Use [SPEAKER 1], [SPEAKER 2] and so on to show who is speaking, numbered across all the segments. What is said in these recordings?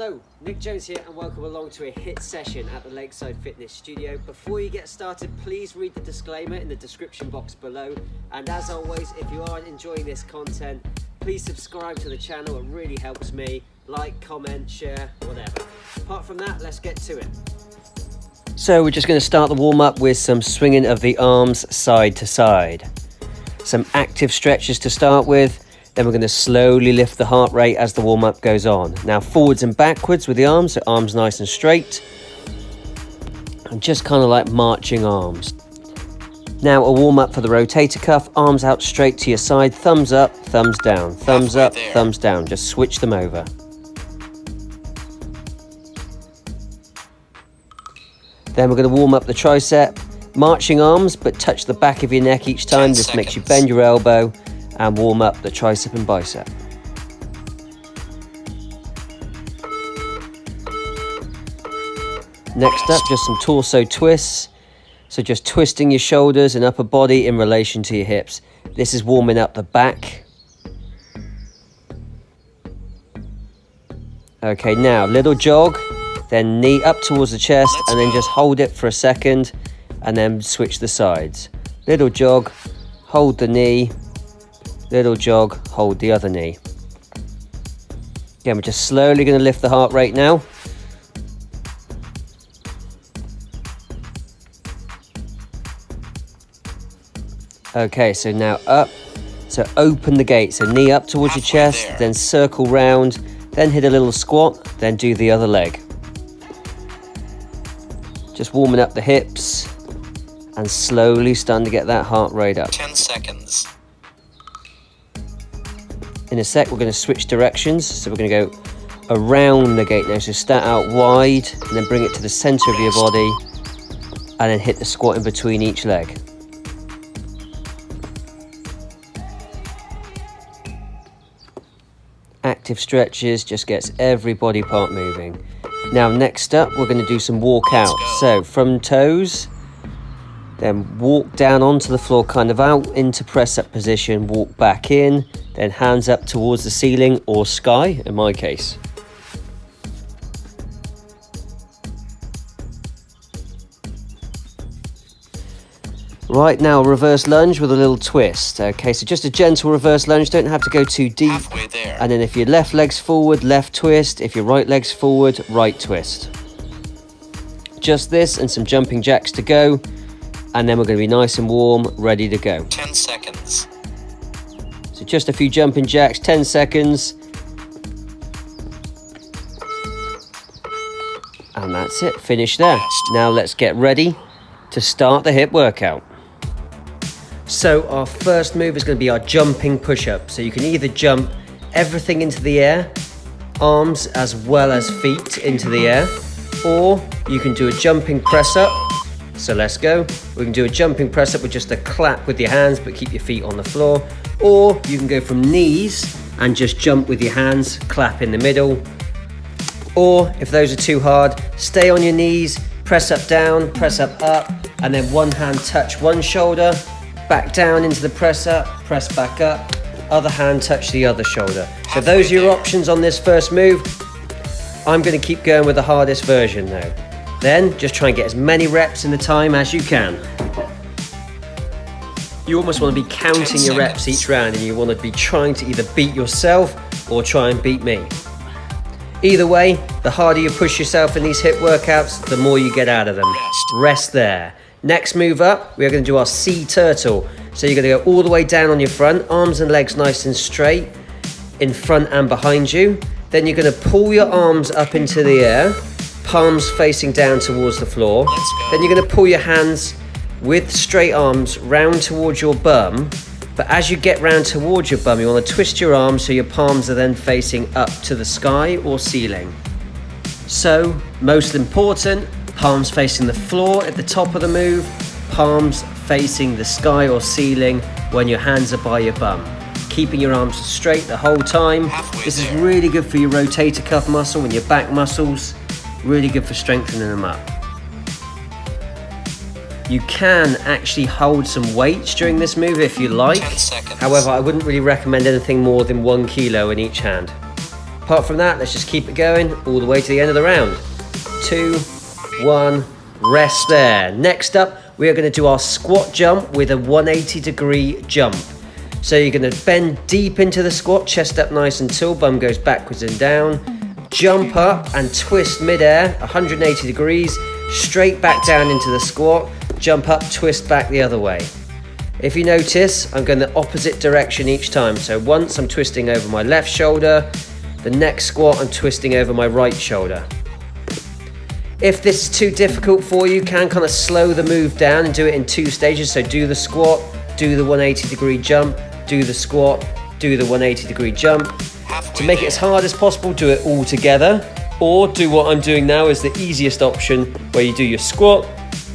[SPEAKER 1] Hello, Nick Jones here and welcome along to a HIIT session at the Lakeside Fitness Studio. Before you get started, please read the disclaimer in the description box below. And as always, if you are enjoying this content, please subscribe to the channel, it really helps me. Like, comment, share, whatever. Apart from that, let's get to it. So we're just going to start the warm-up with some swinging of the arms side to side. Some active stretches to start with. Then we're going to slowly lift the heart rate as the warm-up goes on. Now forwards and backwards with the arms, so arms nice and straight. And just kind of like marching arms. Now a warm-up for the rotator cuff, arms out straight to your side, thumbs up, thumbs down, thumbs up, thumbs down. Just switch them over. Then we're going to warm up the tricep, marching arms, but touch the back of your neck each time. This makes you bend your elbow and warm up the tricep and bicep. Next up, just some torso twists. So just twisting your shoulders and upper body in relation to your hips. This is warming up the back. Okay, now little jog, then knee up towards the chest, and then just hold it for a second, and then switch the sides. Little jog, hold the knee. Little jog, hold the other knee. Again, we're just slowly going to lift the heart rate now. Okay, so now up. So open the gate. So knee up towards your chest, then circle round, then hit a little squat, then do the other leg. Just warming up the hips and slowly starting to get that heart rate up.
[SPEAKER 2] 10 seconds.
[SPEAKER 1] In a sec, we're going to switch directions. So we're going to go around the gate now. So start out wide and then bring it to the center of your body and then hit the squat in between each leg. Active stretches just gets every body part moving. Now next up, we're going to do some walk out. So from toes, then walk down onto the floor, kind of out into press up position, walk back in, then hands up towards the ceiling or sky in my case. Right, now reverse lunge with a little twist. Okay, so just a gentle reverse lunge, don't have to go too deep.
[SPEAKER 2] Halfway there.
[SPEAKER 1] And then if your left leg's forward, left twist. If your right leg's forward, right twist. Just this and some jumping jacks to go. And then we're going to be nice and warm, ready to go.
[SPEAKER 2] 10 seconds.
[SPEAKER 1] So just a few jumping jacks, 10 seconds. And that's it, finish there. Now let's get ready to start the HIIT workout. So our first move is going to be our jumping push-up. So you can either jump everything into the air, arms as well as feet into the air, or you can do a jumping press-up. So let's go. We can do a jumping press up with just a clap with your hands, but keep your feet on the floor. Or you can go from knees and just jump with your hands, clap in the middle. Or if those are too hard, stay on your knees, press up down, press up, and then one hand touch one shoulder, back down into the press up, press back up, other hand touch the other shoulder. So those are your options on this first move. I'm going to keep going with the hardest version though. Then just try and get as many reps in the time as you can. You almost want to be counting your reps each round, and you want to be trying to either beat yourself or try and beat me. Either way, the harder you push yourself in these HIIT workouts, the more you get out of them. Rest there. Next move up, we are going to do our sea turtle. So you're going to go all the way down on your front, arms and legs nice and straight, in front and behind you. Then you're going to pull your arms up into the air, palms facing down towards the floor. Then you're going to pull your hands with straight arms round towards your bum. But as you get round towards your bum, you want to twist your arms so your palms are then facing up to the sky or ceiling. So, most important, palms facing the floor at the top of the move, palms facing the sky or ceiling when your hands are by your bum. Keeping your arms straight the whole time. This is really good for your rotator cuff muscle and your back muscles. Really good for strengthening them up. You can actually hold some weights during this move if you like.
[SPEAKER 2] 10 seconds.
[SPEAKER 1] However, I wouldn't really recommend anything more than 1 kilo in each hand. Apart from that, let's just keep it going all the way to the end of the round. 2, 1, rest there. Next up, we are going to do our squat jump with a 180-degree jump. So you're going to bend deep into the squat, chest up nice and tall, bum goes backwards and down. Jump up and twist mid-air, 180 degrees, straight back down into the squat. Jump up, twist back the other way. If you notice, I'm going the opposite direction each time. So once I'm twisting over my left shoulder, the next squat I'm twisting over my right shoulder. If this is too difficult for you, you can kind of slow the move down and do it in 2 stages. So do the squat, do the 180-degree jump, do the squat, do the 180-degree jump. To make it as hard as possible, do it all together. Or do what I'm doing now is the easiest option, where you do your squat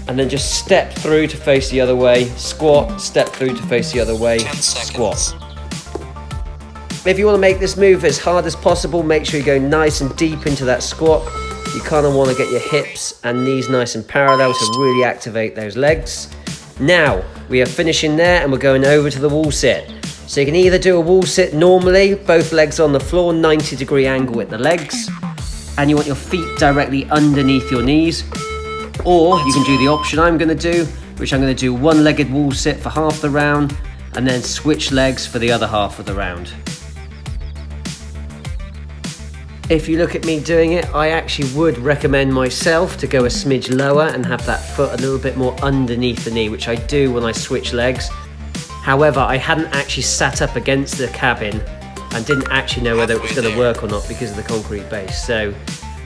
[SPEAKER 1] and then just step through to face the other way, squat, step through to face the other way, squat. If you want to make this move as hard as possible, make sure you go nice and deep into that squat. You kind of want to get your hips and knees nice and parallel to really activate those legs. Now, we are finishing there and we're going over to the wall sit. So you can either do a wall sit normally, both legs on the floor, 90-degree angle at the legs, and you want your feet directly underneath your knees. Or you can do the option I'm going to do, which I'm going to do one-legged wall sit for half the round and then switch legs for the other half of the round. If you look at me doing it, I actually would recommend myself to go a smidge lower and have that foot a little bit more underneath the knee, which I do when I switch legs. However, I hadn't actually sat up against the cabin and didn't actually know whether it was going to work or not because of the concrete base. So,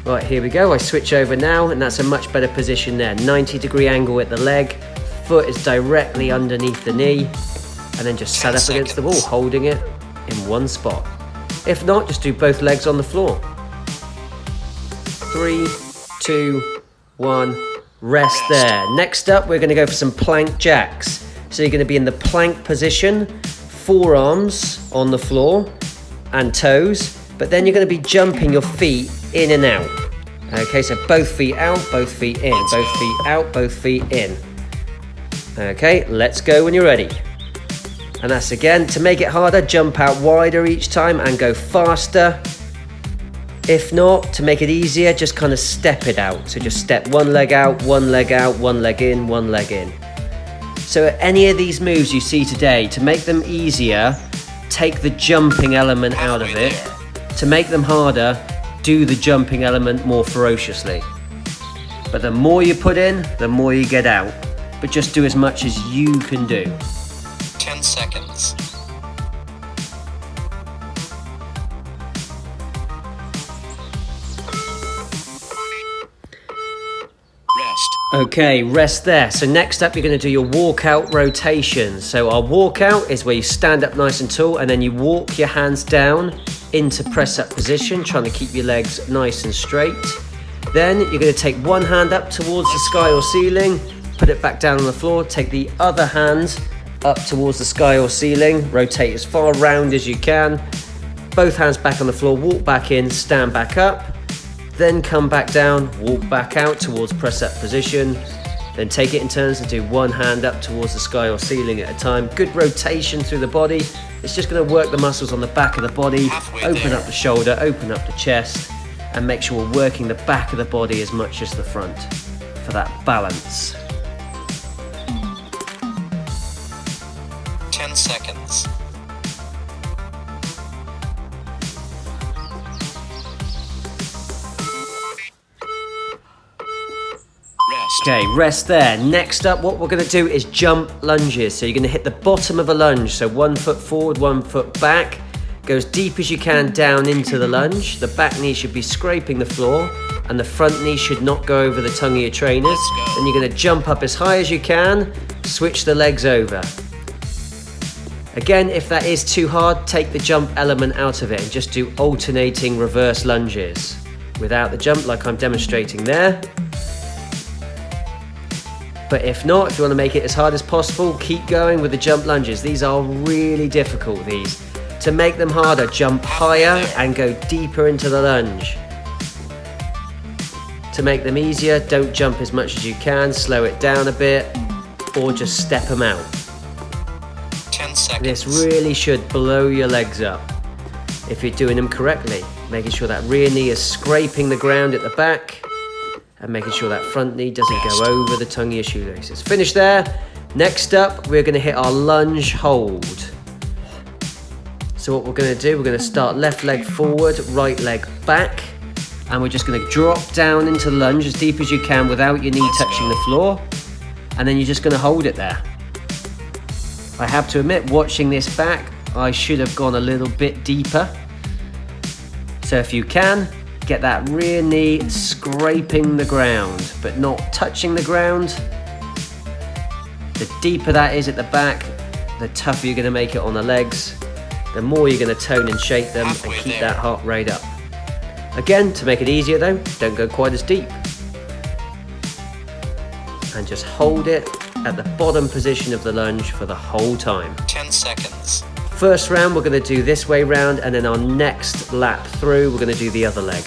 [SPEAKER 1] right, here we go. I switch over now, and that's a much better position there. 90-degree angle at the leg, foot is directly underneath the knee, and then just sat up against the wall, holding it in one spot. If not, just do both legs on the floor. 3, 2, 1, rest there. Next up, we're going to go for some plank jacks. So you're going to be in the plank position, forearms on the floor and toes, but then you're going to be jumping your feet in and out. Okay, so both feet out, both feet in, both feet out, both feet in. Okay, let's go when you're ready. And that's again, to make it harder, jump out wider each time and go faster. If not, to make it easier, just kind of step it out. So just step one leg out, one leg out, one leg in, one leg in. So any of these moves you see today, to make them easier, take the jumping element out of it. To make them harder, do the jumping element more ferociously. But the more you put in, the more you get out. But just do as much as you can do.
[SPEAKER 2] 10 seconds. Rest.
[SPEAKER 1] Okay, rest there. So next up, you're going to do your walkout rotation. So our walkout is where you stand up nice and tall and then you walk your hands down into press up position, trying to keep your legs nice and straight. Then you're going to take one hand up towards the sky or ceiling, put it back down on the floor, take the other hand up towards the sky or ceiling, rotate as far round as you can, both hands back on the floor, walk back in, stand back up, then come back down, walk back out towards press up position, then take it in turns and do one hand up towards the sky or ceiling at a time. Good rotation through the body. It's just going to work the muscles on the back of the body, open up the shoulder, open up the chest, and make sure we're working the back of the body as much as the front for that balance.
[SPEAKER 2] 10 seconds. Rest.
[SPEAKER 1] Okay, rest there. Next up, what we're going to do is jump lunges. So you're going to hit the bottom of a lunge. So 1 foot forward, 1 foot back. Go as deep as you can down into the lunge. The back knee should be scraping the floor and the front knee should not go over the tongue of your trainers. Then you're going to jump up as high as you can, switch the legs over. Again, if that is too hard, take the jump element out of it and just do alternating reverse lunges without the jump like I'm demonstrating there. But if not, if you want to make it as hard as possible, keep going with the jump lunges. These are really difficult, these. To make them harder, jump higher and go deeper into the lunge. To make them easier, don't jump as much as you can, slow it down a bit, or just step them out.
[SPEAKER 2] 10 seconds.
[SPEAKER 1] This really should blow your legs up if you're doing them correctly. making sure that rear knee is scraping the ground at the back, and making sure that front knee doesn't go over the tongue of your shoelaces. Finish there. Next up, we're going to hit our lunge hold. So what we're going to do, we're going to start left leg forward, right leg back, and we're just going to drop down into lunge as deep as you can without your knee touching the floor, and then you're just going to hold it there. I have to admit, watching this back, I should have gone a little bit deeper. So if you can, get that rear knee scraping the ground, but not touching the ground. The deeper that is at the back, the tougher you're going to make it on the legs. The more you're going to tone and shape them and keep that heart rate up. Again, to make it easier though, don't go quite as deep. And just hold it at the bottom position of the lunge for the whole time.
[SPEAKER 2] 10 seconds.
[SPEAKER 1] First round, we're going to do this way round, and then our next lap through, we're going to do the other leg.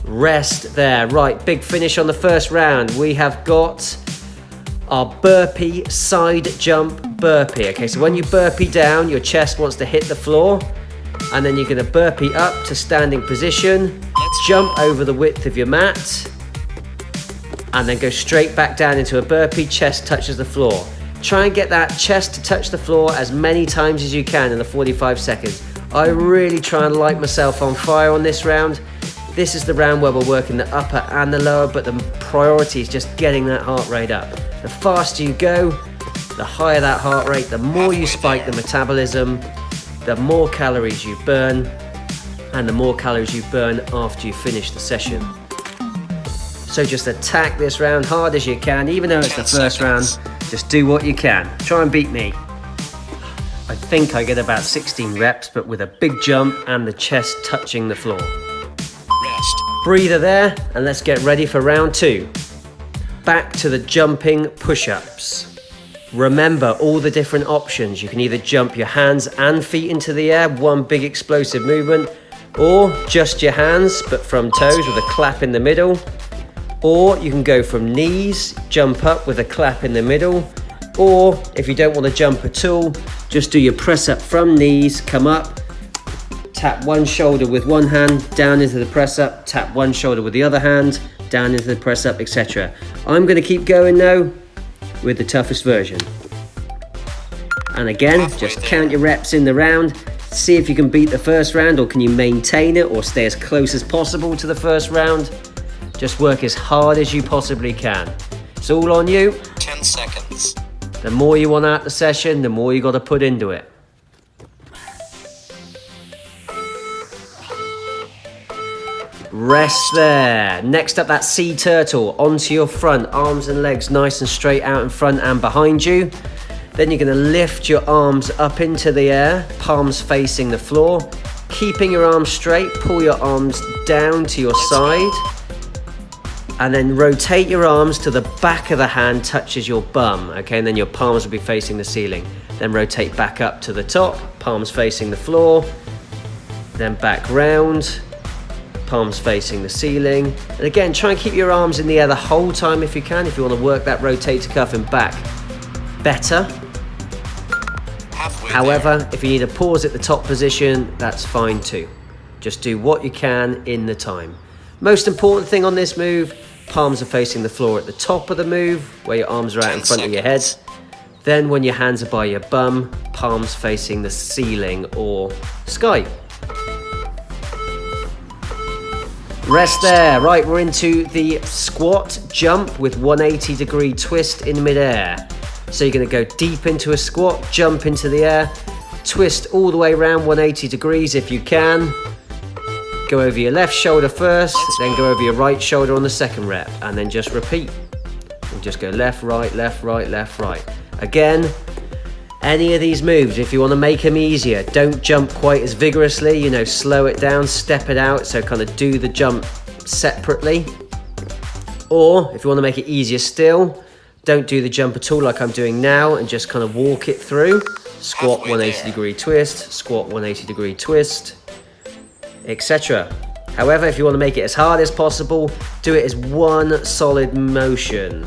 [SPEAKER 1] Rest there. Right, big finish on the first round. We have got our burpee side jump burpee. Okay, so when you burpee down, your chest wants to hit the floor, and then you're going to burpee up to standing position, jump over the width of your mat, and then go straight back down into a burpee, chest touches the floor. Try and get that chest to touch the floor as many times as you can in the 45 seconds. I really try and light myself on fire on this round. This is the round where we're working the upper and the lower, but the priority is just getting that heart rate up. The faster you go, the higher that heart rate, the more you spike the metabolism, the more calories you burn, and the more calories you burn after you finish the session. So just attack this round hard as you can, even though it's the first round, just do what you can. Try and beat me. I think I get about 16 reps, but with a big jump and the chest touching the floor. Breather there, and let's get ready for round two. Back to the jumping push-ups. Remember all the different options. You can either jump your hands and feet into the air, one big explosive movement, or just your hands, but from toes with a clap in the middle. Or you can go from knees, jump up with a clap in the middle. Or if you don't want to jump at all, just do your press up from knees, come up, tap one shoulder with one hand, down into the press up, tap one shoulder with the other hand, down into the press up, etc. I'm going to keep going now with the toughest version. And again, just count your reps in the round, see if you can beat the first round, or can you maintain it or stay as close as possible to the first round. Just work as hard as you possibly can. It's all on you.
[SPEAKER 2] 10 seconds.
[SPEAKER 1] The more you want out the session, the more you got to put into it. Rest there. Next up, that sea turtle onto your front, arms and legs nice and straight out in front and behind you. Then you're going to lift your arms up into the air, palms facing the floor. Keeping your arms straight, pull your arms down to your side. And then rotate your arms to the back of the hand touches your bum, okay? And then your palms will be facing the ceiling. Then rotate back up to the top, palms facing the floor. Then back round, palms facing the ceiling. And again, try and keep your arms in the air the whole time if you can, if you want to work that rotator cuff and back better. However, if you need a pause at the top position, that's fine too. Just do what you can in the time. Most important thing on this move, palms are facing the floor at the top of the move, where your arms are out in front of your head. Then when your hands are by your bum, palms facing the ceiling or sky. Rest there. Right, we're into the squat jump with 180-degree twist in midair. So you're going to go deep into a squat, jump into the air, twist all the way around 180 degrees if you can. Go over your left shoulder first, then go over your right shoulder on the second rep, and then just repeat. And just go left, right, left, right, left, right. Again, any of these moves, if you want to make them easier, don't jump quite as vigorously, you know, slow it down, step it out, so kind of do the jump separately. Or, if you want to make it easier still, don't do the jump at all like I'm doing now, and just kind of walk it through. Squat 180-degree twist, squat 180-degree twist, etc. However, if you want to make it as hard as possible, do it as one solid motion.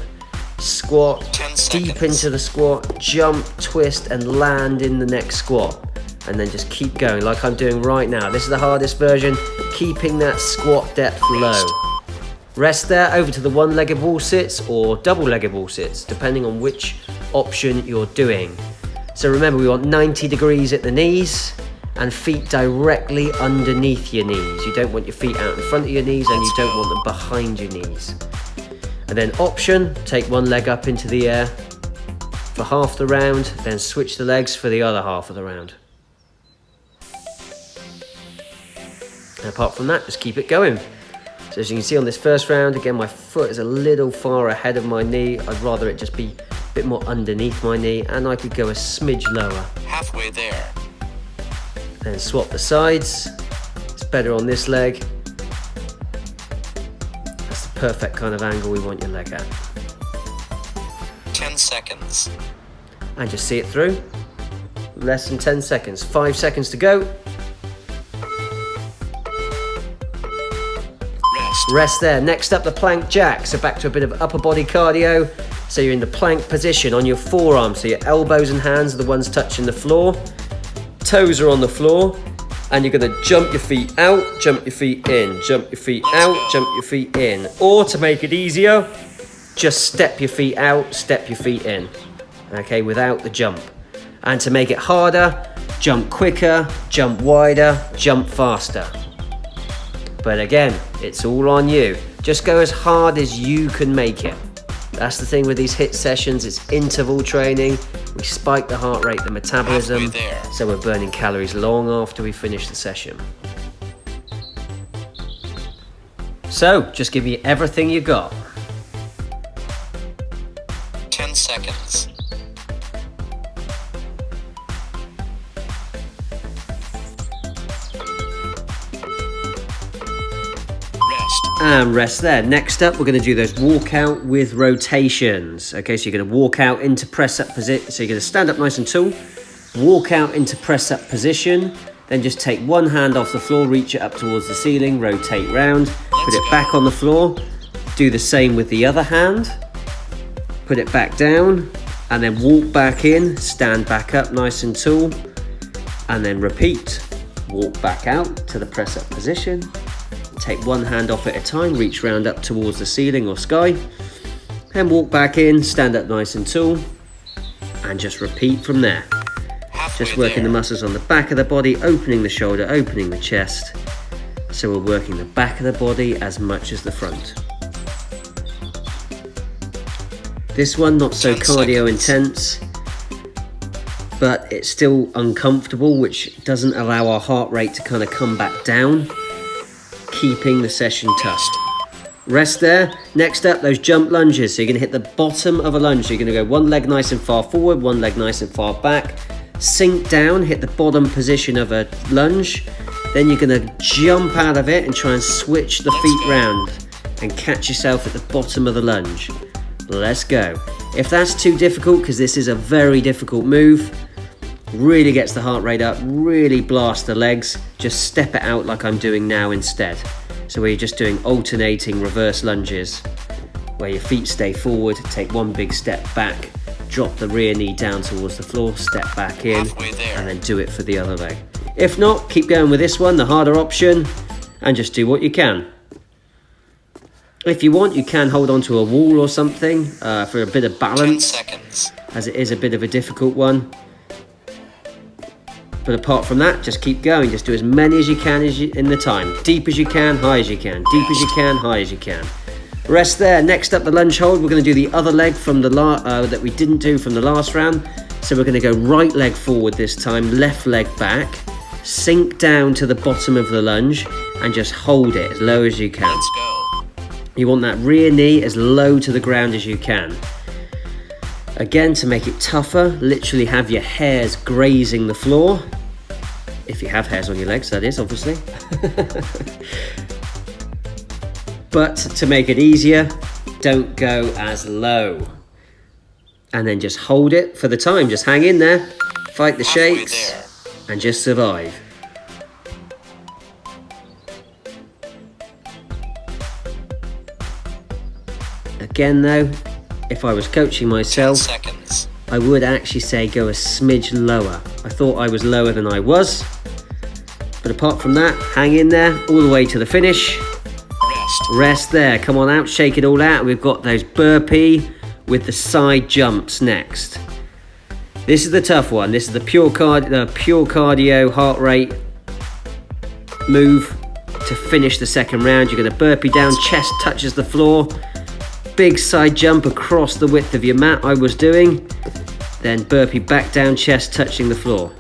[SPEAKER 1] Squat, deep into the squat, jump, twist, and land in the next squat. and then just keep going like I'm doing right now. This is the hardest version, keeping that squat depth low. Rest there, over to the one-legged wall sits or double-legged wall sits, depending on which option you're doing. So remember, we want 90 degrees at the knees and feet directly underneath your knees. You don't want your feet out in front of your knees, and you don't want them behind your knees. And then option, take one leg up into the air for half the round, then switch the legs for the other half of the round. And apart from that, just keep it going. So as you can see on this first round, again, my foot is a little far ahead of my knee. I'd rather it just be a bit more underneath my knee, and I could go a smidge lower.
[SPEAKER 2] Halfway there.
[SPEAKER 1] Then swap the sides. It's better on this leg. That's the perfect kind of angle we want your leg at.
[SPEAKER 2] 10 seconds.
[SPEAKER 1] And just see it through. Less than 10 seconds. 5 seconds to go. Rest there. Next up, the plank jack. So back to a bit of upper body cardio. So you're in the plank position on your forearms. So your elbows and hands are the ones touching the floor. Toes are on the floor. And you're going to jump your feet out, jump your feet in, jump your feet out, jump your feet in. Or to make it easier, just step your feet out, step your feet in. Okay, without the jump. And to make it harder, jump quicker, jump wider, jump faster. But again, it's all on you. Just go as hard as you can make it. That's the thing with these HIIT sessions, it's interval training. We spike the heart rate, the metabolism, so we're burning calories long after we finish the session. So, just give me everything you got.
[SPEAKER 2] 10 seconds.
[SPEAKER 1] And rest there. Next up, we're going to do those walkout with rotations. Okay, so you're going to walk out into press-up position. So you're going to stand up nice and tall, walk out into press-up position, then just take one hand off the floor, reach it up towards the ceiling, rotate round, put it back on the floor, do the same with the other hand, put it back down, and then walk back in, stand back up nice and tall, and then repeat. Walk back out to the press-up position, take one hand off at a time, reach round up towards the ceiling or sky, and walk back in, stand up nice and tall, and just repeat from there. Just working the muscles on the back of the body, opening the shoulder, opening the chest. So we're working the back of the body as much as the front. This one, not so cardio intense, but it's still uncomfortable, which doesn't allow our heart rate to kind of come back down, keeping the session tough. Rest there. Next up, those jump lunges. So you're going to hit the bottom of a lunge. So you're going to go one leg nice and far forward, one leg nice and far back. Sink down, hit the bottom position of a lunge. Then you're going to jump out of it and try and switch the feet round and catch yourself at the bottom of the lunge. Let's go. If that's too difficult, because this is a very difficult move, really gets the heart rate up, really blast the legs, just step it out like I'm doing now instead. So where you're just doing alternating reverse lunges, where your feet stay forward, take one big step back, drop the rear knee down towards the floor, step back in, and then do it for the other leg. If not, keep going with this one, the harder option, and just do what you can. If you want, you can hold onto a wall or something for a bit of balance,
[SPEAKER 2] 10 seconds.
[SPEAKER 1] as it is a bit of a difficult one. But apart from that, just keep going. Just do as many as you can in the time. Deep as you can, high as you can. Deep as you can, high as you can. Rest there. Next up, the lunge hold. We're going to do the other leg from the that we didn't do from the last round. So we're going to go right leg forward this time, left leg back. Sink down to the bottom of the lunge and just hold it as low as you can.
[SPEAKER 2] Let's go.
[SPEAKER 1] You want that rear knee as low to the ground as you can. Again, to make it tougher, literally have your hairs grazing the floor. If you have hairs on your legs, that is, obviously. But to make it easier, don't go as low. And then just hold it for the time. Just hang in there, fight the shakes, and just survive. Again though, if I was coaching myself,
[SPEAKER 2] 10 seconds.
[SPEAKER 1] I would actually say go a smidge lower. I thought I was lower than I was. But apart from that, hang in there all the way to the finish. Rest there. Come on out, shake it all out. We've got those burpee with the side jumps next. This is the tough one. This is the pure cardio heart rate move to finish the second round. You're going to burpee down, chest touches the floor. Big side jump across the width of your mat I was doing. Then burpee back down, chest touching the floor.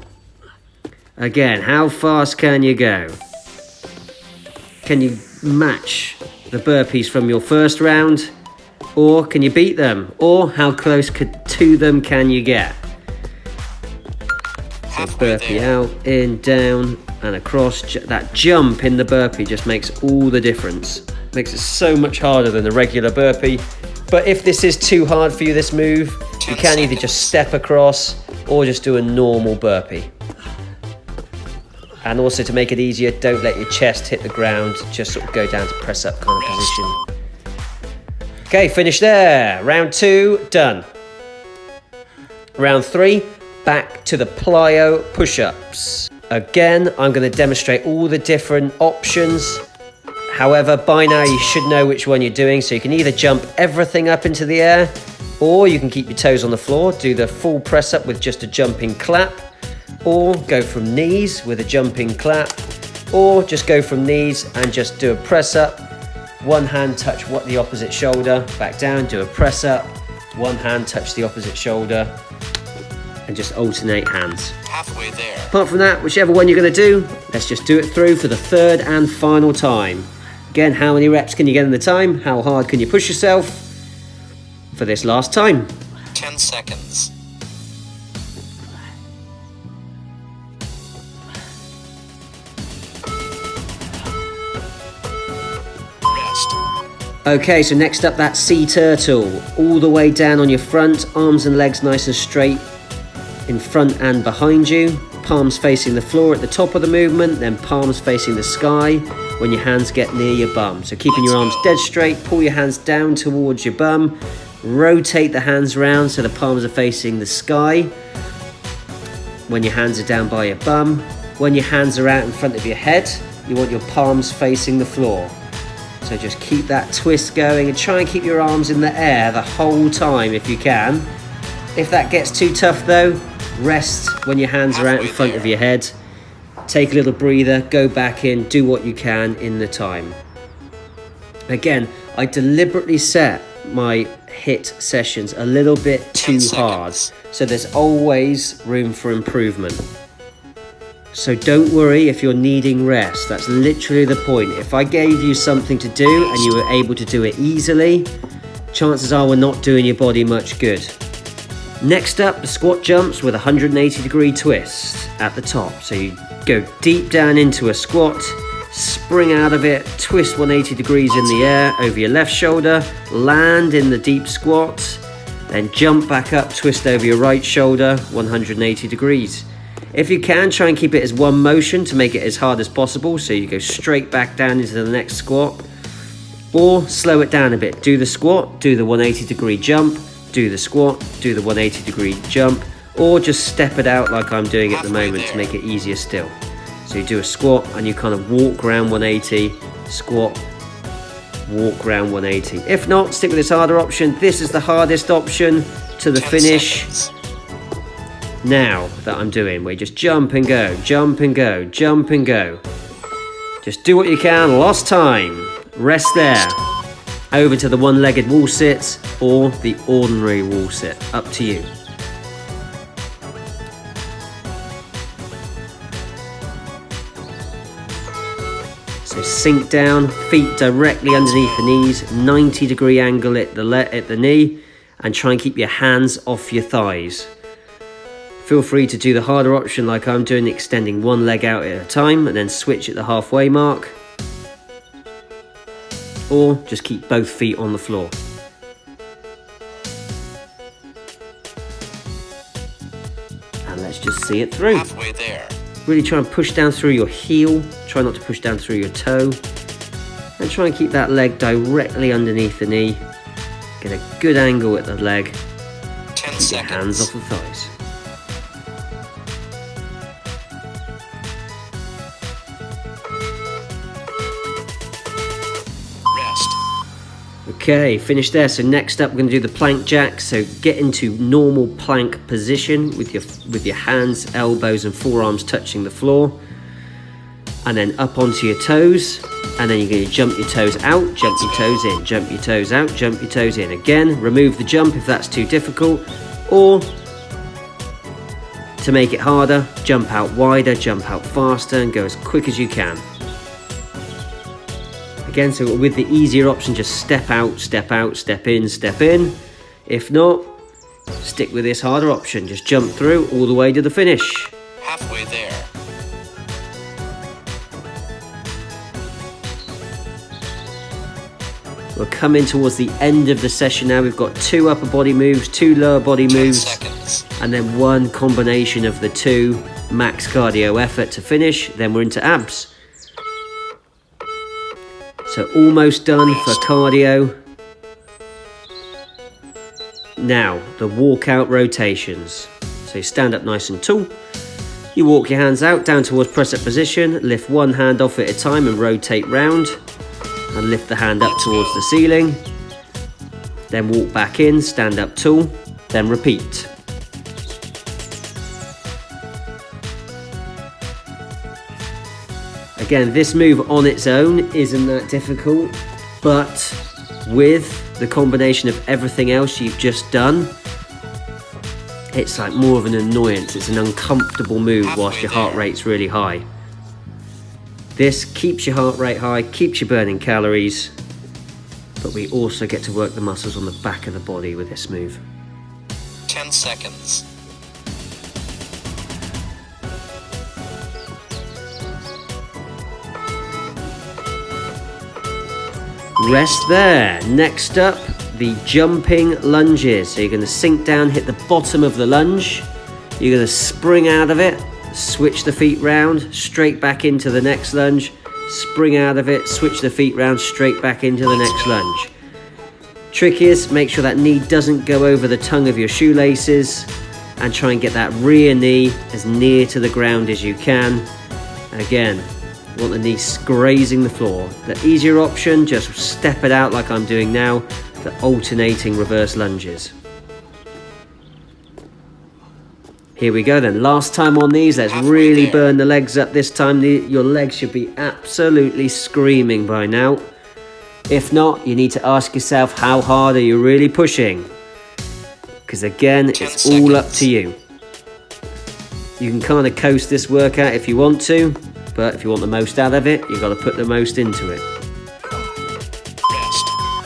[SPEAKER 1] Again, how fast can you go? Can you match the burpees from your first round? Or can you beat them? Or how close to them can you get? So burpee out, in, down, and across. That jump in the burpee just makes all the difference. Makes it so much harder than the regular burpee. But if this is too hard for you, this move, you can either just step across or just do a normal burpee. And also, to make it easier, don't let your chest hit the ground. Just sort of go down to press up kind of position. Okay, finish there. Round 2, done. Round 3, back to the plyo push-ups. Again, I'm going to demonstrate all the different options. However, by now you should know which one you're doing. So you can either jump everything up into the air, or you can keep your toes on the floor, do the full press up with just a jumping clap, or go from knees with a jumping clap, or just go from knees and just do a press up. One hand touch the opposite shoulder, back down, do a press up. One hand touch the opposite shoulder, and just alternate hands.
[SPEAKER 2] Halfway there.
[SPEAKER 1] Apart from that, whichever one you're going to do, let's just do it through for the third and final time. Again, how many reps can you get in the time? How hard can you push yourself for this last time?
[SPEAKER 2] 10 seconds. Rest.
[SPEAKER 1] Okay, so next up, that sea turtle. All the way down on your front, arms and legs nice and straight in front and behind you. Palms facing the floor at the top of the movement, then palms facing the sky when your hands get near your bum. So keeping your arms dead straight, pull your hands down towards your bum, rotate the hands around so the palms are facing the sky when your hands are down by your bum. When your hands are out in front of your head, you want your palms facing the floor. So just keep that twist going and try and keep your arms in the air the whole time if you can. If that gets too tough though, rest when your hands are out in front of your head. Take a little breather, go back in, do what you can in the time. Again, I deliberately set my HIIT sessions a little bit too hard, so there's always room for improvement. So don't worry if you're needing rest, that's literally the point. If I gave you something to do and you were able to do it easily, chances are we're not doing your body much good. Next up, the squat jumps with a 180-degree twist at the top. So you go deep down into a squat, spring out of it, twist 180 degrees in the air over your left shoulder, land in the deep squat, then jump back up, twist over your right shoulder, 180 degrees. If you can, try and keep it as one motion to make it as hard as possible. So you go straight back down into the next squat, or slow it down a bit. Do the squat, do the 180-degree jump, do the squat, do the 180-degree jump, or just step it out like I'm doing at the moment to make it easier still. So you do a squat and you kind of walk around 180, squat, walk around 180. If not, stick with this harder option. This is the hardest option to the finish. Now that I'm doing, where you just jump and go, jump and go, jump and go. Just do what you can, last time. Rest there. Over to the one-legged wall sit or the ordinary wall sit, up to you. So sink down, feet directly underneath the knees, 90-degree angle at the knee, and try and keep your hands off your thighs. Feel free to do the harder option like I'm doing, extending one leg out at a time and then switch at the halfway mark. Or just keep both feet on the floor. And let's just see it through.
[SPEAKER 2] Halfway there.
[SPEAKER 1] Really try and push down through your heel. Try not to push down through your toe. And try and keep that leg directly underneath the knee. Get a good angle at the leg.
[SPEAKER 2] 10
[SPEAKER 1] Keep
[SPEAKER 2] seconds.
[SPEAKER 1] your hands off the thighs. Okay, finished there. So next up, we're going to do the plank jack. So get into normal plank position with your hands, elbows, and forearms touching the floor, and then up onto your toes. And then you're going to jump your toes out, jump your toes in, jump your toes out, jump your toes in. Again, remove the jump if that's too difficult, or to make it harder, jump out wider, jump out faster, and go as quick as you can. Again, so with the easier option, just step out, step in, step in. If not, stick with this harder option. Just jump through all the way to the finish.
[SPEAKER 2] Halfway there.
[SPEAKER 1] We're coming towards the end of the session now. We've got 2 upper body moves, 2 lower body
[SPEAKER 2] 10
[SPEAKER 1] moves,
[SPEAKER 2] seconds.
[SPEAKER 1] and then 1 combination of the 2 max cardio effort to finish. Then we're into abs. So almost done for cardio. Now, the walkout rotations. So you stand up nice and tall. You walk your hands out down towards press-up position. Lift one hand off at a time and rotate round. And lift the hand up towards the ceiling. Then walk back in, stand up tall, then repeat. Again, this move on its own isn't that difficult, but with the combination of everything else you've just done, it's like more of an annoyance. It's an uncomfortable move whilst your heart rate's really high. This keeps your heart rate high, keeps you burning calories, but we also get to work the muscles on the back of the body with this move.
[SPEAKER 2] 10 seconds.
[SPEAKER 1] Rest there. Next up, the jumping lunges. So you're going to sink down, hit the bottom of the lunge. You're going to spring out of it, switch the feet round, straight back into the next lunge, spring out of it, switch the feet round, straight back into the next lunge. Trick is, make sure that knee doesn't go over the tongue of your shoelaces, and try and get that rear knee as near to the ground as you can. Again, you want the knee grazing the floor. The easier option, just step it out like I'm doing now, the alternating reverse lunges. Here we go then, last time on these, let's really burn the legs up this time. Your legs should be absolutely screaming by now. If not, you need to ask yourself, how hard are you really pushing? Because again, it's all up to you. You can kind of coast this workout if you want to, but if you want the most out of it, you've got to put the most into it.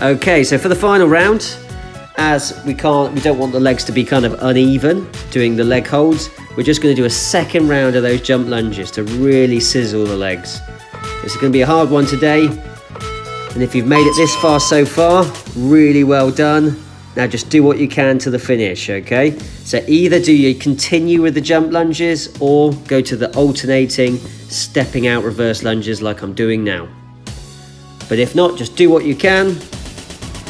[SPEAKER 1] Okay, so for the final round, as we don't want the legs to be kind of uneven doing the leg holds, we're just going to do a second round of those jump lunges to really sizzle the legs. This is going to be a hard one today, and if you've made it this far so far, really well done. Now just do what you can to the finish, okay? So either do you continue with the jump lunges or go to the alternating stepping out reverse lunges like I'm doing now. But if not, just do what you can.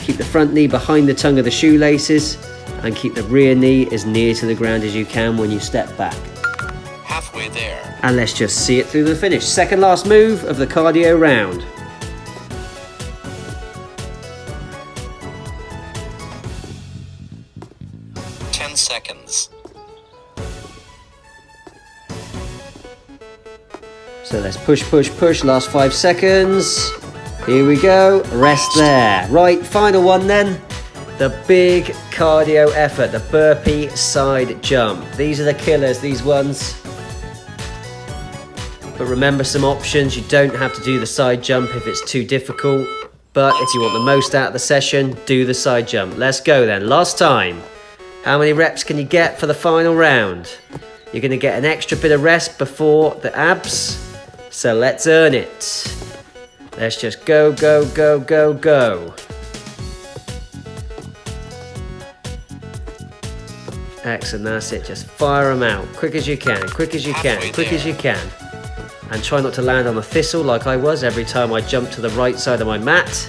[SPEAKER 1] Keep the front knee behind the tongue of the shoelaces and keep the rear knee as near to the ground as you can when you step back.
[SPEAKER 2] Halfway there.
[SPEAKER 1] And let's just see it through the finish. Second last move of the cardio round.
[SPEAKER 2] Seconds.
[SPEAKER 1] So let's push, last 5 seconds. Here we go, rest there. Right, final one then. The big cardio effort, the burpee side jump. These are the killers, these ones. But remember some options, you don't have to do the side jump if it's too difficult. But if you want the most out of the session, do the side jump. Let's go then, last time. How many reps can you get for the final round? You're going to get an extra bit of rest before the abs, so let's earn it. Let's just go, go, go, go, go. Excellent, that's it. Just fire them out, quick as you can, quick as you can, quick as you can. And try not to land on the thistle like I was every time I jumped to the right side of my mat.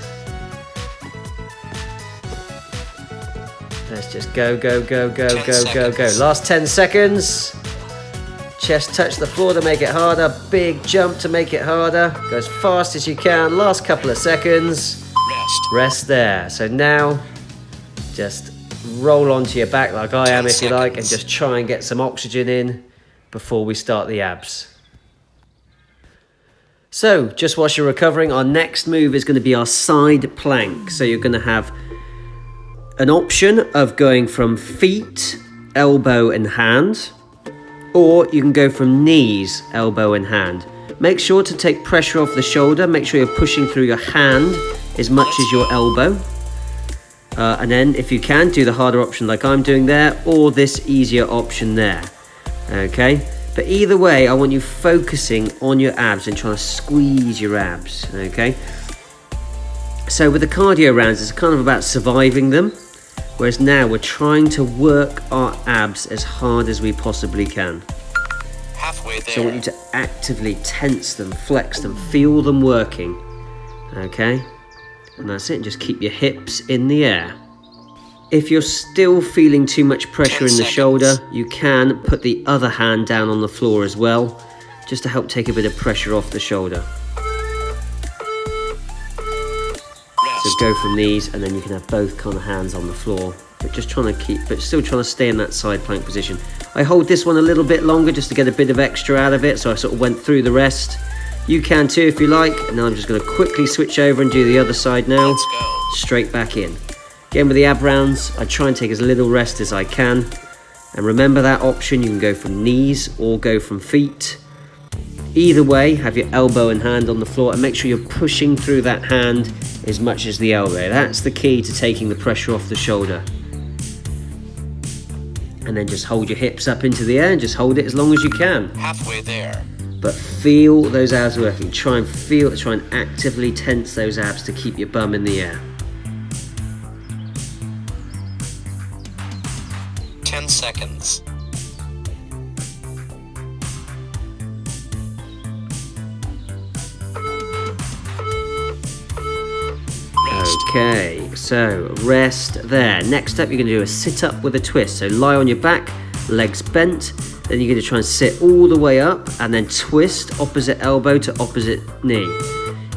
[SPEAKER 1] Let's just go, go, go, go, go, go, go. Last 10 seconds. Chest touch the floor to make it harder. Big jump to make it harder. Go as fast as you can. Last couple of seconds. Rest there. So now, just roll onto your back like I am if you like, and just try and get some oxygen in before we start the abs. So, just whilst you're recovering, our next move is going to be our side plank. So you're going to have an option of going from feet, elbow and hand, or you can go from knees, elbow and hand. Make sure to take pressure off the shoulder. Make sure you're pushing through your hand as much as your elbow. And then if you can, do the harder option like I'm doing there, or this easier option there. Okay? But either way, I want you focusing on your abs and trying to squeeze your abs. Okay? So with the cardio rounds, it's kind of about surviving them. Whereas now we're trying to work our abs as hard as we possibly can.
[SPEAKER 2] Halfway there.
[SPEAKER 1] So I want you to actively tense them, flex them, feel them working. Okay? And that's it, just keep your hips in the air. If you're still feeling too much pressure in the shoulder, you can put the other hand down on the floor as well, just to help take a bit of pressure off the shoulder. So go from these, and then you can have both kind of hands on the floor, but just trying to but still trying to stay in that side plank position. I hold this one a little bit longer just to get a bit of extra out of it, so I sort of went through the rest. You can too if you like, and now I'm just going to quickly switch over and do the other side now.
[SPEAKER 2] Let's go.
[SPEAKER 1] Straight back in. Again with the ab rounds, I try and take as little rest as I can. And remember that option, you can go from knees or go from feet. Either way, have your elbow and hand on the floor, and make sure you're pushing through that hand as much as the elbow. That's the key to taking the pressure off the shoulder. And then just hold your hips up into the air and just hold it as long as you can.
[SPEAKER 2] Halfway there.
[SPEAKER 1] But feel those abs working. Try and actively tense those abs to keep your bum in the air.
[SPEAKER 2] 10 seconds.
[SPEAKER 1] Okay, so rest there. Next up, you're going to do a sit-up with a twist. So lie on your back, legs bent. Then you're going to try and sit all the way up and then twist opposite elbow to opposite knee.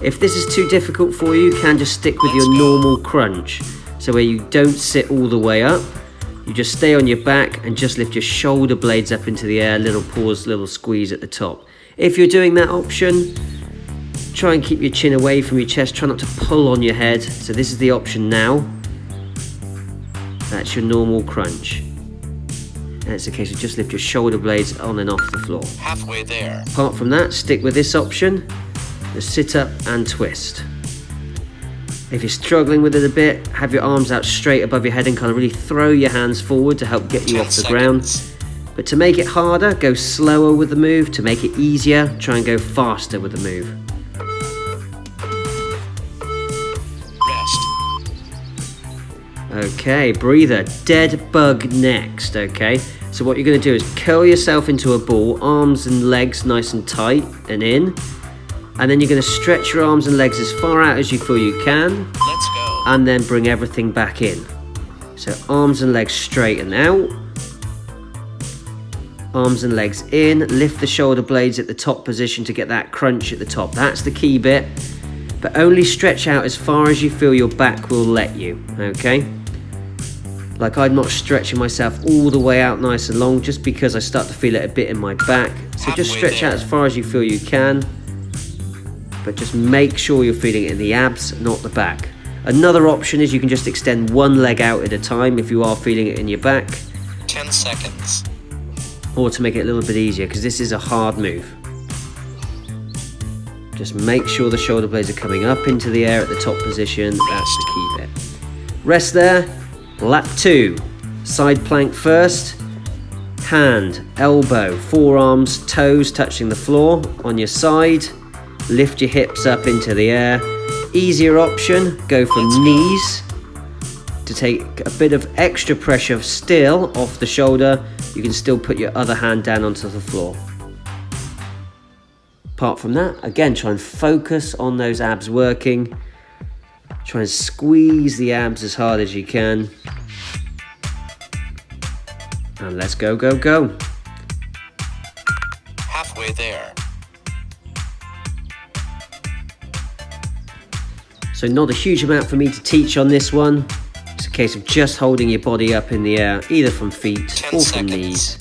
[SPEAKER 1] If this is too difficult for you, you can just stick with your normal crunch. So where you don't sit all the way up, you just stay on your back and just lift your shoulder blades up into the air, little pause, little squeeze at the top. If you're doing that option, try and keep your chin away from your chest, try not to pull on your head. So this is the option now. That's your normal crunch. And it's a case of just lift your shoulder blades on and off the floor.
[SPEAKER 2] Halfway there.
[SPEAKER 1] Apart from that, stick with this option, the sit up and twist. If you're struggling with it a bit, have your arms out straight above your head and kind of really throw your hands forward to help get you off the ground. But to make it harder, go slower with the move. To make it easier, try and go faster with the move. Okay, breather, dead bug next, okay? So what you're gonna do is curl yourself into a ball, arms and legs nice and tight and in. And then you're gonna stretch your arms and legs as far out as you feel you can.
[SPEAKER 2] Let's go.
[SPEAKER 1] And then bring everything back in. So arms and legs straight and out. Arms and legs in, lift the shoulder blades at the top position to get that crunch at the top. That's the key bit. But only stretch out as far as you feel your back will let you, okay? Like I'm not stretching myself all the way out nice and long just because I start to feel it a bit in my back. So just stretch out as far as you feel you can, but just make sure you're feeling it in the abs, not the back. Another option is you can just extend one leg out at a time if you are feeling it in your back.
[SPEAKER 2] 10 seconds.
[SPEAKER 1] Or to make it a little bit easier, because this is a hard move. Just make sure the shoulder blades are coming up into the air at the top position. That's the key bit. Rest there. Lap 2. Side plank first. Hand, elbow, forearms, toes touching the floor on your side. Lift your hips up into the air. Easier option, go from knees to take a bit of extra pressure still off the shoulder. You can still put your other hand down onto the floor. Apart from that, again, try and focus on those abs working. Try and squeeze the abs as hard as you can. And let's go, go, go.
[SPEAKER 2] Halfway there.
[SPEAKER 1] So not a huge amount for me to teach on this one. It's a case of just holding your body up in the air, either from feet or from knees.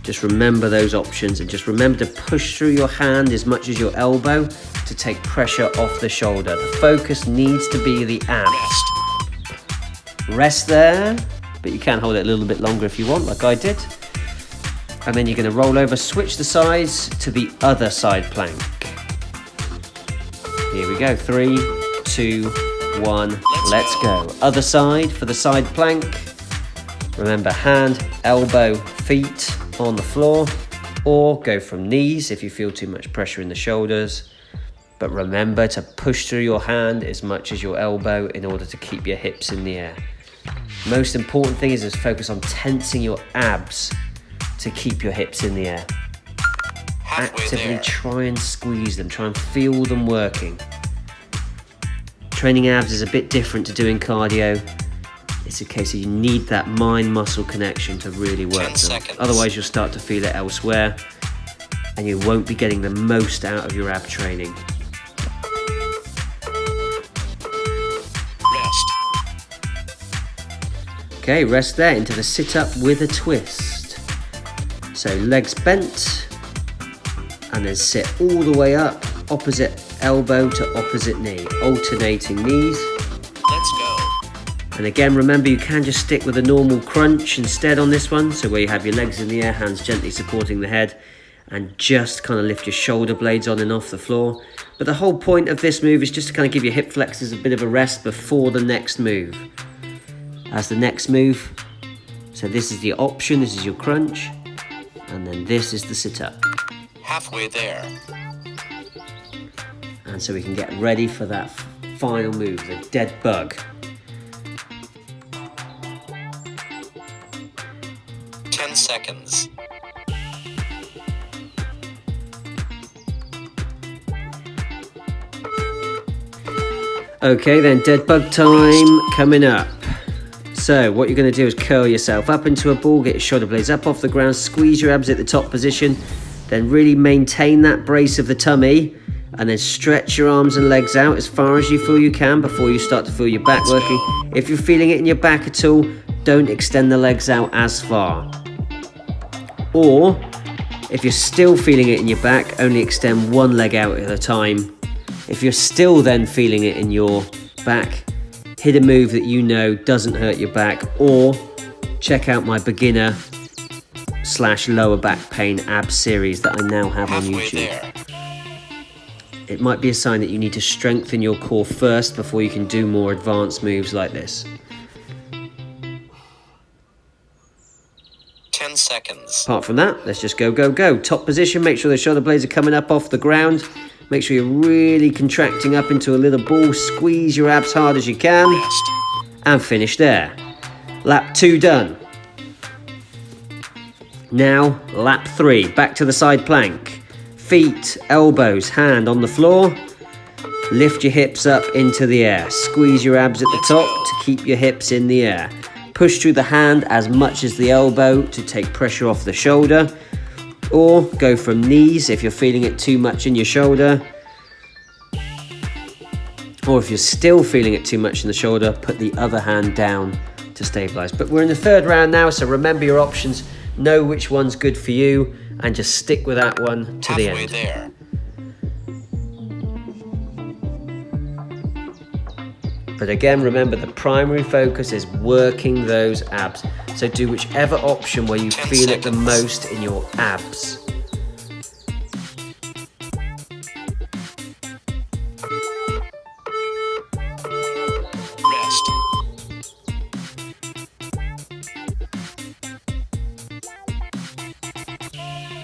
[SPEAKER 1] Just remember those options, and just remember to push through your hand as much as your elbow to take pressure off the shoulder. The focus needs to be the abs. Rest there, but you can hold it a little bit longer if you want, like I did. And then you're going to roll over, switch the sides to the other side plank. Here we go, 3, 2, 1, let's go. Other side for the side plank. Remember, hand, elbow, feet on the floor, or go from knees if you feel too much pressure in the shoulders. But remember to push through your hand as much as your elbow in order to keep your hips in the air. Most important thing is focus on tensing your abs to keep your hips in the air. Actively try and squeeze them, try and feel them working. Training abs is a bit different to doing cardio. It's a case of you need that mind-muscle connection to really work them. Otherwise you'll start to feel it elsewhere and you won't be getting the most out of your ab training.
[SPEAKER 2] Rest.
[SPEAKER 1] Okay, rest there into the sit-up with a twist. So legs bent, and then sit all the way up, opposite elbow to opposite knee, alternating knees.
[SPEAKER 2] Let's go.
[SPEAKER 1] And again, remember you can just stick with a normal crunch instead on this one, so where you have your legs in the air, hands gently supporting the head, and just kind of lift your shoulder blades on and off the floor. But the whole point of this move is just to kind of give your hip flexors a bit of a rest before the next move. As the next move, so this is the option, this is your crunch, and then this is the sit-up.
[SPEAKER 2] Halfway there.
[SPEAKER 1] And so we can get ready for that final move, the dead bug.
[SPEAKER 2] 10 seconds.
[SPEAKER 1] Okay then, dead bug time coming up. So what you're going to do is curl yourself up into a ball, get your shoulder blades up off the ground, squeeze your abs at the top position, then really maintain that brace of the tummy, and then stretch your arms and legs out as far as you feel you can before you start to feel your back working. If you're feeling it in your back at all, don't extend the legs out as far. Or, if you're still feeling it in your back, only extend one leg out at a time. If you're still then feeling it in your back, hit a move that you know doesn't hurt your back, or check out my beginner/lower back pain abs series that I now have on YouTube. It might be a sign that you need to strengthen your core first before you can do more advanced moves like this.
[SPEAKER 2] 10 seconds.
[SPEAKER 1] Apart from that, let's just go, go, go. Top position, make sure the shoulder blades are coming up off the ground. Make sure you're really contracting up into a little ball. Squeeze your abs hard as you can.
[SPEAKER 2] Rest.
[SPEAKER 1] And finish there. Lap 2 done. Now, lap 3. Back to the side plank. Feet, elbows, hand on the floor. Lift your hips up into the air. Squeeze your abs at the top to keep your hips in the air. Push through the hand as much as the elbow to take pressure off the shoulder. Or go from knees if you're feeling it too much in your shoulder. Or if you're still feeling it too much in the shoulder, put the other hand down to stabilize. But we're in the third round now, so remember your options. Know which one's good for you and just stick with that one to the end.
[SPEAKER 2] There.
[SPEAKER 1] But again, remember the primary focus is working those abs. So do whichever option where you feel it the most in your abs.
[SPEAKER 2] Rest.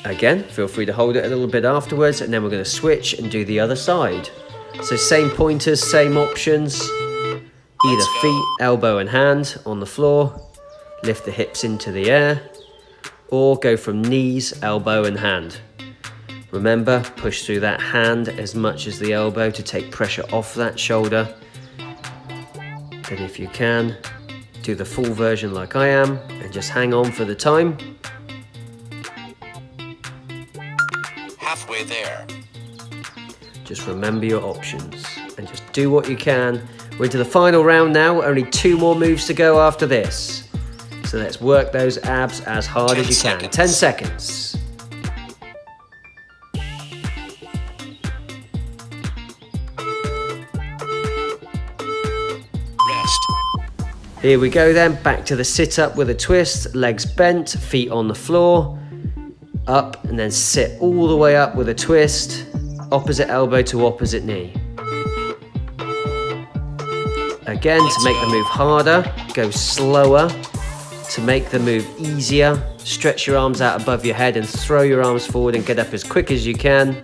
[SPEAKER 1] Again, feel free to hold it a little bit afterwards, and then we're going to switch and do the other side. So same pointers, same options. Either feet, elbow and hand on the floor, lift the hips into the air, or go from knees, elbow and hand. Remember, push through that hand as much as the elbow to take pressure off that shoulder. Then if you can, do the full version like I am, and just hang on for the time.
[SPEAKER 2] Halfway there.
[SPEAKER 1] Just remember your options, and just do what you can We're into the final round now, only 2 more moves to go after this. So let's work those abs as hard as you can. 10 seconds.
[SPEAKER 2] Rest.
[SPEAKER 1] Here we go then, back to the sit-up with a twist, legs bent, feet on the floor, up and then sit all the way up with a twist, opposite elbow to opposite knee. Again, to make the move harder, go slower. To make the move easier, stretch your arms out above your head and throw your arms forward and get up as quick as you can.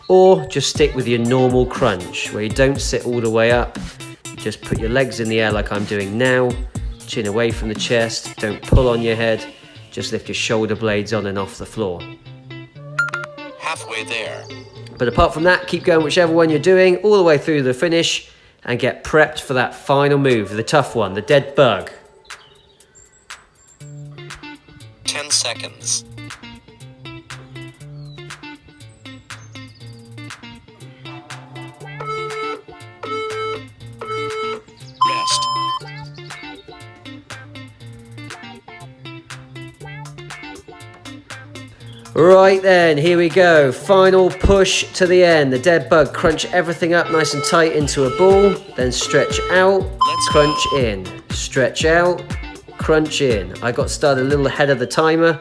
[SPEAKER 1] Or just stick with your normal crunch, where you don't sit all the way up. Just put your legs in the air like I'm doing now, chin away from the chest, don't pull on your head, just lift your shoulder blades on and off the floor.
[SPEAKER 2] Halfway there.
[SPEAKER 1] But apart from that, keep going whichever one you're doing, all the way through the finish, and get prepped for that final move, the tough one, the dead bug.
[SPEAKER 2] 10 seconds. Rest.
[SPEAKER 1] Right then, here we go. Final push to the end. The dead bug. Crunch everything up nice and tight into a ball. Then stretch out, crunch in. Stretch out, crunch in. I got started a little ahead of the timer,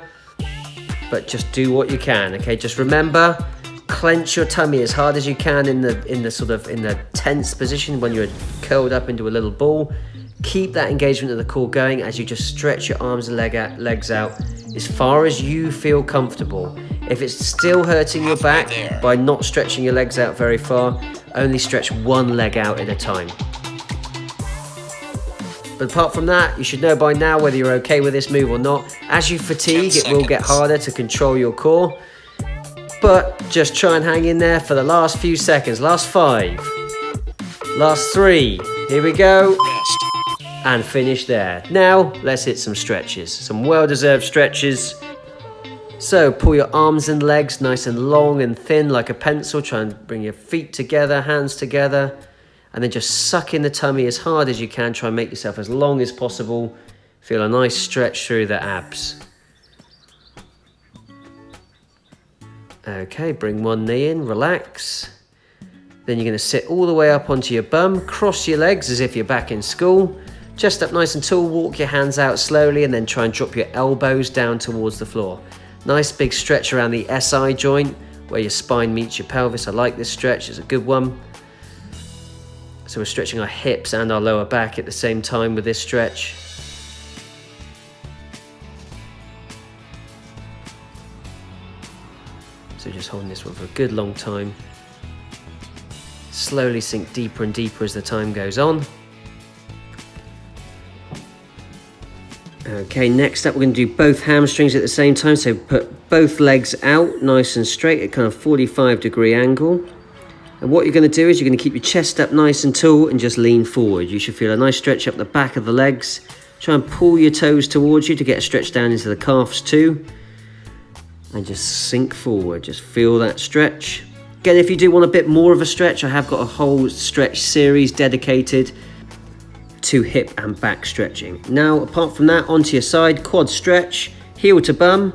[SPEAKER 1] but just do what you can. Okay, just remember, clench your tummy as hard as you can in the tense position when you're curled up into a little ball. Keep that engagement of the core going as you just stretch your arms and legs out as far as you feel comfortable. If it's still hurting your back by not stretching your legs out very far, only stretch one leg out at a time. But apart from that, you should know by now whether you're okay with this move or not. As you fatigue, it will get harder to control your core. But just try and hang in there for the last few seconds. Last 5. Last 3. Here we go.
[SPEAKER 2] Rest.
[SPEAKER 1] And finish there. Now, let's hit some stretches. Some well-deserved stretches. So, pull your arms and legs nice and long and thin like a pencil. Try and bring your feet together, hands together. And then just suck in the tummy as hard as you can. Try and make yourself as long as possible. Feel a nice stretch through the abs. Okay, bring one knee in, relax. Then you're going to sit all the way up onto your bum. Cross your legs as if you're back in school. Chest up nice and tall, walk your hands out slowly and then try and drop your elbows down towards the floor. Nice big stretch around the SI joint where your spine meets your pelvis. I like this stretch, it's a good one. So we're stretching our hips and our lower back at the same time with this stretch. So just holding this one for a good long time. Slowly sink deeper and deeper as the time goes on. Okay, next up we're going to do both hamstrings at the same time. So put both legs out nice and straight at kind of 45-degree angle. And what you're going to do is you're going to keep your chest up nice and tall and just lean forward. You should feel a nice stretch up the back of the legs. Try and pull your toes towards you to get a stretch down into the calves too. And just sink forward, just feel that stretch. Again, if you do want a bit more of a stretch, I have got a whole stretch series dedicated to hip and back stretching. Now, apart from that, onto your side, quad stretch, heel to bum.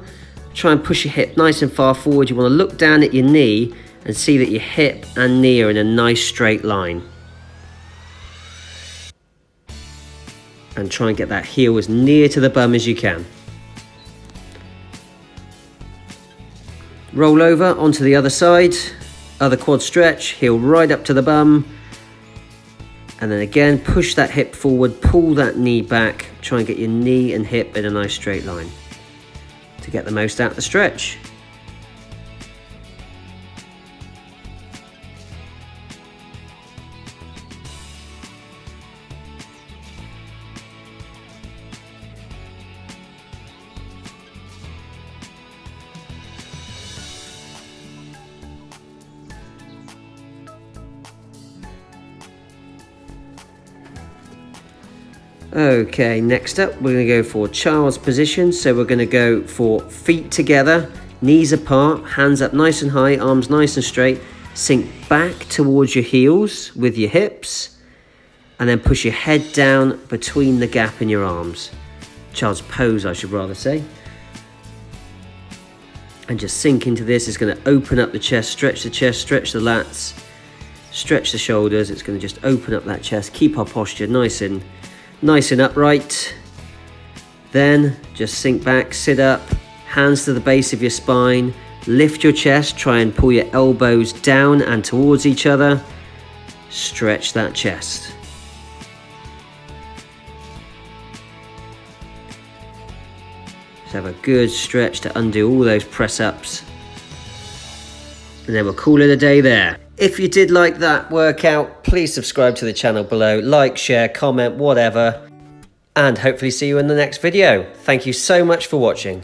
[SPEAKER 1] Try and push your hip nice and far forward. You want to look down at your knee and see that your hip and knee are in a nice straight line. And try and get that heel as near to the bum as you can. Roll over onto the other side, other quad stretch, heel right up to the bum. And then again, push that hip forward, pull that knee back, try and get your knee and hip in a nice straight line to get the most out of the stretch. Okay, next up we're going to go for child's position. So we're going to go for feet together, knees apart, hands up nice and high, arms nice and straight. Sink back towards your heels with your hips. And then push your head down between the gap in your arms. Child's pose, I should rather say. And just sink into this. It's going to open up the chest, stretch the lats, stretch the shoulders. It's going to just open up that chest. Keep our posture nice and upright. Then just sink back, sit up, hands to the base of your spine. Lift your chest, try and pull your elbows down and towards each other. Stretch that chest. Just have a good stretch to undo all those press ups. And then we'll call it a day there. If you did like that workout, please subscribe to the channel below. Like, share, comment, whatever. And hopefully see you in the next video. Thank you so much for watching.